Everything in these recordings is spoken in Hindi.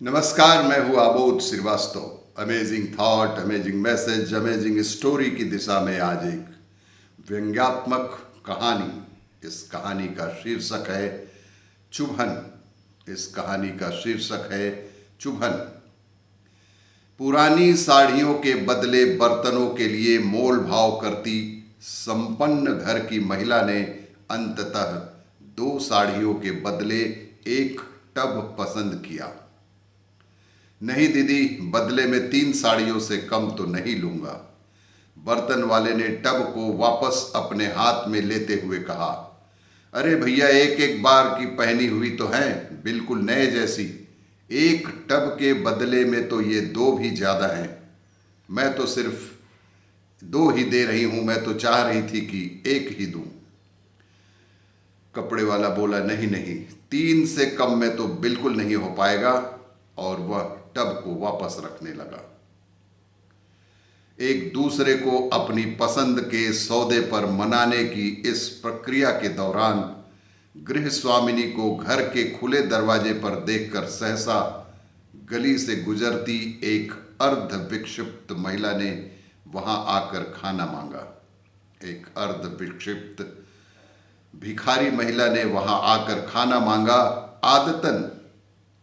नमस्कार, मैं हूँ Abodh Srivastava. Amazing thought, amazing message, amazing story की दिशा में आज एक व्यंग्यात्मक कहानी। इस कहानी का शीर्षक है चुभन। इस कहानी का शीर्षक है चुभन। पुरानी साड़ियों के बदले बर्तनों के लिए मोल भाव करती संपन्न घर की महिला ने अंततः 2 साड़ियों के बदले एक टब पसंद किया। नहीं दीदी, बदले में 3 साड़ियों से कम तो नहीं लूंगा। बर्तन वाले ने टब को वापस अपने हाथ में लेते हुए कहा, अरे भैया, एक एक बार की पहनी हुई तो हैं, बिल्कुल नए जैसी। एक टब के बदले में तो ये 2 भी ज्यादा हैं। मैं तो सिर्फ 2 ही दे रही हूं, मैं तो चाह रही थी कि 1 ही दूं। कपड़े वाला बोला, नहीं नहीं, 3 से कम में तो बिल्कुल नहीं हो पाएगा, और वह टब को वापस रखने लगा। एक दूसरे को अपनी पसंद के सौदे पर मनाने की इस प्रक्रिया के दौरान गृह स्वामिनी को घर के खुले दरवाजे पर देखकर सहसा गली से गुजरती एक अर्ध विक्षिप्त महिला ने वहां आकर खाना मांगा। एक अर्ध विक्षिप्त भिखारी महिला ने वहां आकर खाना मांगा।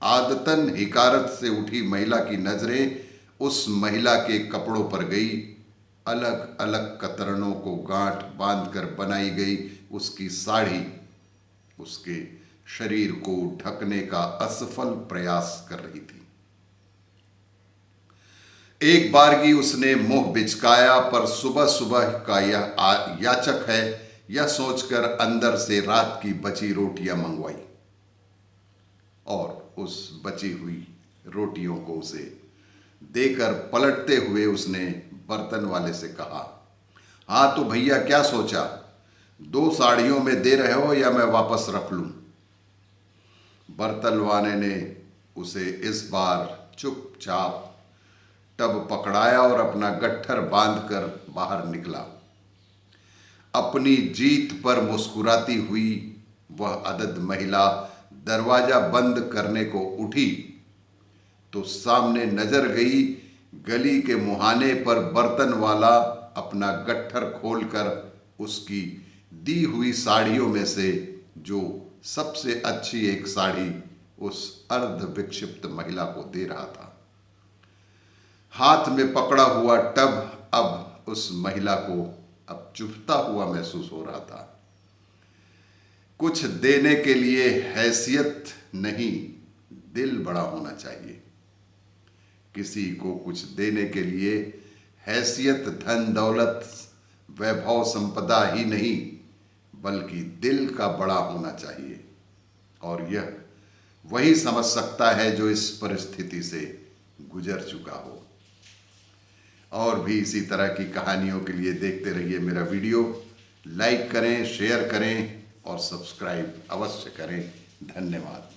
आदतन हिकारत से उठी महिला की नजरें उस महिला के कपड़ों पर गई। अलग अलग कतरनों को गांठ बांधकर बनाई गई उसकी साड़ी उसके शरीर को ढकने का असफल प्रयास कर रही थी। एक बारगी उसने मुंह बिचकाया, पर सुबह सुबह का यह याचक है, यह सोचकर अंदर से रात की बची रोटियां मंगवाई और उस बची हुई रोटियों को उसे देकर पलटते हुए उसने बर्तन वाले से कहा, हाँ तो भैया, क्या सोचा? 2 साड़ियों में दे रहे हो या मैं वापस रख लूं? बर्तन वाले ने उसे इस बार चुपचाप टब पकड़ाया और अपना गट्ठर बांधकर बाहर निकला। अपनी जीत पर मुस्कुराती हुई वह अदद महिला दरवाजा बंद करने को उठी तो सामने नजर गई गली के मुहाने पर बर्तन वाला अपना गट्ठर खोलकर उसकी दी हुई साड़ियों में से जो सबसे अच्छी एक साड़ी उस अर्ध विक्षिप्त महिला को दे रहा था। हाथ में पकड़ा हुआ टब अब उस महिला को अब चुभता हुआ महसूस हो रहा था। कुछ देने के लिए हैसियत नहीं, दिल बड़ा होना चाहिए। किसी को कुछ देने के लिए हैसियत, धन दौलत, वैभव संपदा ही नहीं, बल्कि दिल का बड़ा होना चाहिए। और यह वही समझ सकता है जो इस परिस्थिति से गुजर चुका हो। और भी इसी तरह की कहानियों के लिए देखते रहिए मेरा वीडियो। लाइक करें, शेयर करें और सब्सक्राइब अवश्य करें। धन्यवाद।